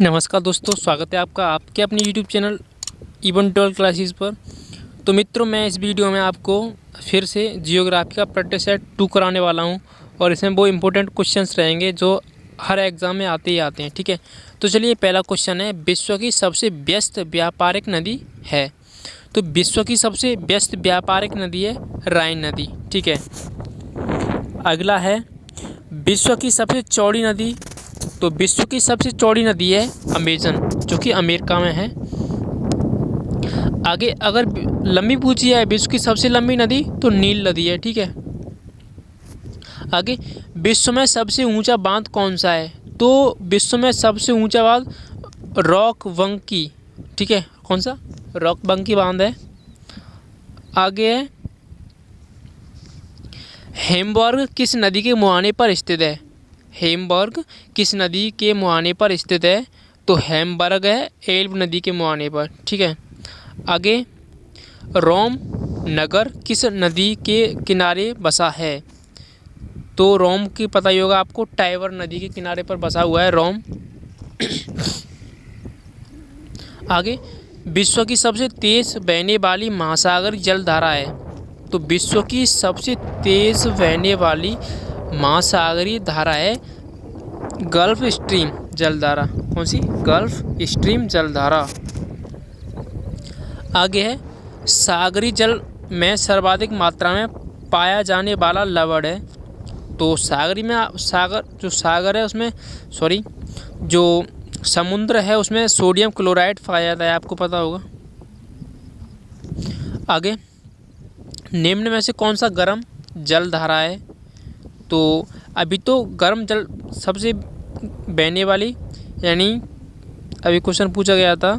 नमस्कार दोस्तों, स्वागत है आपका आपके अपने YouTube चैनल इवन 12 क्लासेस पर। तो मित्रों, मैं इस वीडियो में आपको फिर से जियोग्राफी का प्रैक्टिस सेट 2 कराने वाला हूं और इसमें वो इम्पोर्टेंट क्वेश्चंस रहेंगे जो हर एग्ज़ाम में आते ही आते हैं। ठीक है, तो चलिए पहला क्वेश्चन है, विश्व की सबसे व्यस्त व्यापारिक नदी है। तो विश्व की सबसे व्यस्त व्यापारिक नदी है राइन नदी। ठीक है, अगला है विश्व की सबसे चौड़ी नदी। तो विश्व की सबसे चौड़ी नदी है अमेजन, जो कि अमेरिका में है। आगे अगर लंबी पूछी है विश्व की सबसे लंबी नदी, तो नील नदी है। ठीक है, आगे विश्व में सबसे ऊंचा बांध कौन सा है। तो विश्व में सबसे ऊंचा बांध रॉक वंकी। ठीक है, कौन सा? रॉक वंकी बांध है। आगे है हेम्बर्ग किस नदी के मुहाने पर स्थित है। हेम्बर्ग किस नदी के मुहाने पर स्थित है। तो हेम्बर्ग है एल्ब नदी के मुहाने पर। ठीक है, आगे रोम नगर किस नदी के किनारे बसा है। तो रोम की पता ही होगा आपको, टाइबर नदी के किनारे पर बसा हुआ है रोम। आगे विश्व की सबसे तेज बहने वाली महासागर जलधारा है। तो विश्व की सबसे तेज बहने वाली महासागरीय धारा है गल्फ स्ट्रीम जलधारा। कौन सी? गल्फ स्ट्रीम जलधारा। आगे है सागरी जल में सर्वाधिक मात्रा में पाया जाने वाला लवण है। तो सागरी में सागर है उसमें जो समुद्र है उसमें सोडियम क्लोराइड पाया जाता है, आपको पता होगा। आगे निम्न में से कौन सा गर्म जलधारा है। तो अभी तो गर्म जल सबसे बहने वाली, यानी अभी क्वेश्चन पूछा गया था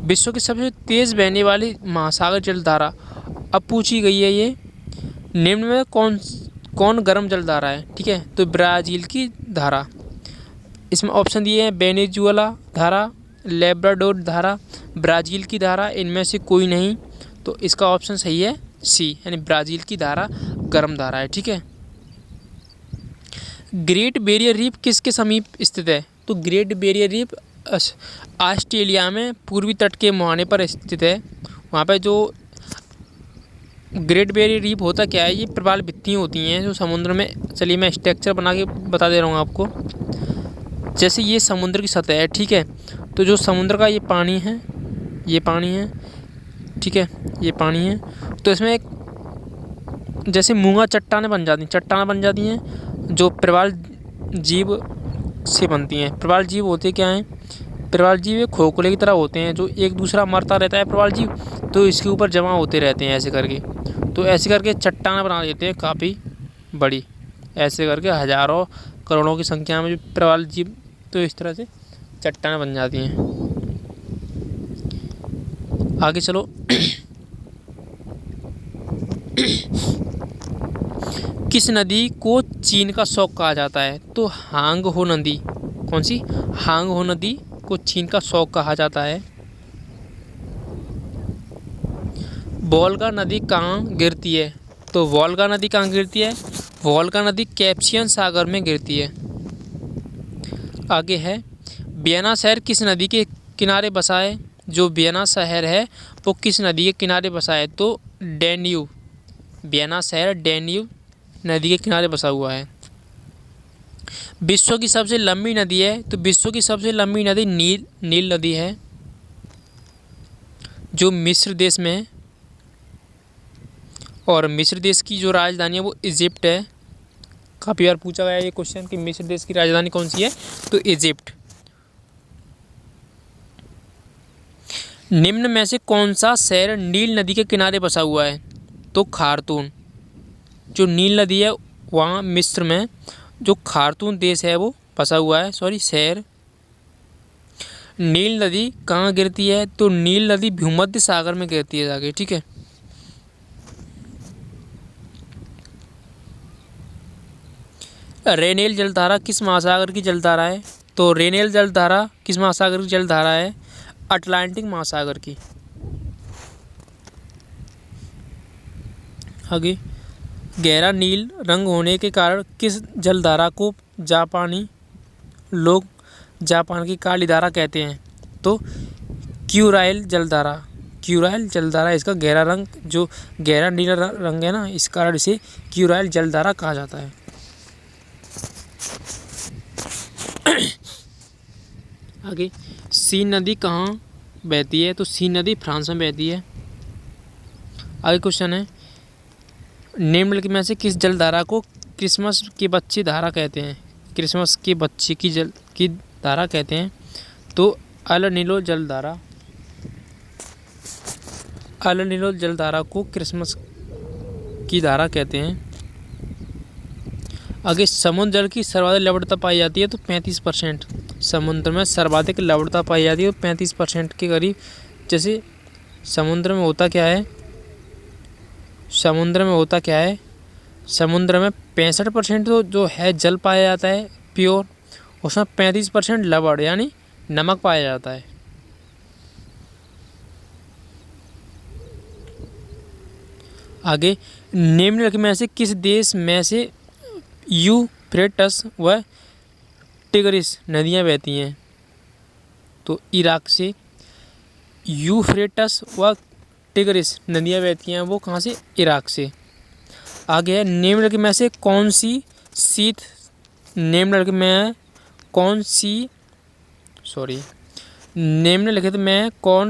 विश्व की सबसे तेज़ बहने वाली महासागर जलधारा, अब पूछी गई है ये निम्न में कौन गर्म जलधारा है। ठीक है, तो ब्राज़ील की धारा। इसमें ऑप्शन दिए हैं वेनेजुएला धारा, लेब्राडोर धारा, ब्राज़ील की धारा, इनमें से कोई नहीं। तो इसका ऑप्शन सही है सी, यानी ब्राज़ील की धारा गर्म धारा है। ठीक है, ग्रेट बैरियर रीफ किसके समीप स्थित है। तो ग्रेट बैरियर रीफ ऑस्ट्रेलिया में पूर्वी तट के मुहाने पर स्थित है। वहाँ पे जो ग्रेट बैरियर रीफ होता क्या है, ये प्रवाल भित्तियाँ होती हैं जो समुद्र में। चलिए मैं स्ट्रक्चर बना के बता दे रहा हूँ आपको। जैसे ये समुद्र की सतह है, ठीक है, तो जो समुद्र का ये पानी है, ठीक है, ये पानी है, तो इसमें एक जैसे मूंगा चट्टानें बन जाती हैं जो प्रवाल जीव से बनती हैं। प्रवाल जीव होते क्या हैं? प्रवाल जीव एक खोखले की तरह होते हैं, जो एक दूसरा मरता रहता है प्रवाल जीव, तो इसके ऊपर जमा होते रहते हैं ऐसे करके। तो ऐसे करके चट्टानें बना देते हैं काफ़ी बड़ी, ऐसे करके हज़ारों करोड़ों की संख्या में जो प्रवाल जीव, तो इस तरह से चट्टानें बन जाती हैं। आगे चलो किस नदी को चीन का शौक कहा जाता है। तो हांग हो नदी। कौन सी? हांग हो नदी को चीन का शौक कहा जाता है। वोल्गा नदी कहाँ गिरती है। तो वोल्गा नदी कहाँ गिरती है? वोल्गा नदी कैस्पियन सागर में गिरती है। आगे है वियना शहर किस नदी के किनारे बसा है। जो वियना शहर है वो किस नदी के किनारे बसा है। तो डैन्यूब। वियना शहर डैन्यूब नदी के किनारे बसा हुआ है। विश्व की सबसे लंबी नदी है। तो विश्व की सबसे लंबी नदी नील नदी है, जो मिस्र देश में है। और मिस्र देश की जो राजधानी है वो इजिप्ट है। काफ़ी बार पूछा गया ये क्वेश्चन कि मिस्र देश की राजधानी कौन सी है। तो इजिप्ट। निम्न में से कौन सा शहर नील नदी के किनारे बसा हुआ है। तो खार्तूम। जो नील नदी है वहाँ मिस्र में जो खार्तूम देश है वो बसा हुआ है। शहर। नील नदी कहाँ गिरती है। तो नील नदी भूमध्य सागर में गिरती है जाके। ठीक है, रेनेल जलधारा किस महासागर की जलधारा है। तो रेनेल जलधारा किस महासागर की जलधारा है? अटलांटिक महासागर की। आगे गहरा नील रंग होने के कारण किस जलधारा को जापानी लोग जापान की काली धारा कहते हैं? तो क्यूराइल जलधारा। क्यूराइल जलधारा, इसका गहरा रंग, जो गहरा नीला रंग है ना, इस कारण इसे क्यूराइल जलधारा कहा जाता है। आगे, सीन नदी कहाँ बहती है? तो सीन नदी फ्रांस में बहती है। आगे क्वेश्चन है, निम्नलिखित में से किस जलधारा को क्रिसमस की बच्ची धारा कहते हैं? क्रिसमस की बच्ची की धारा कहते हैं? तो अल नीलो जलधारा। अल नीलो जलधारा को क्रिसमस की धारा कहते हैं। आगे, समुद्र जल की सर्वाधिक लवणता पाई जाती है? तो 35%। समुद्र में सर्वाधिक लवणता पाई जाती है, 35% के करीब। जैसे समुद्र में होता क्या है, समुद्र में 65% तो जो है जल पाया जाता है प्योर, उसमें 35% लवण यानी नमक पाया जाता है। आगे, निम्नलिखित में से किस देश में से यूफ्रेटस व टिग्रिस नदियाँ बहती हैं? तो इराक से। यूफ्रेटस व टिग्रिस नदियाँ बहती हैं, वो कहाँ से? इराक से। आगे है, निम्नलिखित में से कौन सी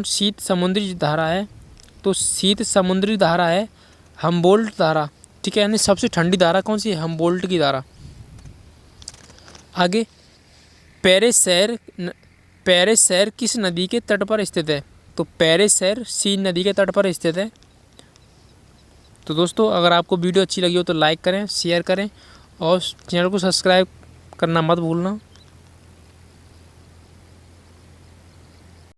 शीत समुद्री धारा है? तो शीत समुद्री धारा है हम्बोल्ट धारा। ठीक है, यानी सबसे ठंडी धारा कौन सी है? हम्बोल्ट की धारा। आगे, पेरिस शहर किस नदी के तट पर स्थित है? तो पेरिस शहर सीन नदी के तट पर स्थित है। तो दोस्तों, अगर आपको वीडियो अच्छी लगी हो तो लाइक करें, शेयर करें और चैनल को सब्सक्राइब करना मत भूलना।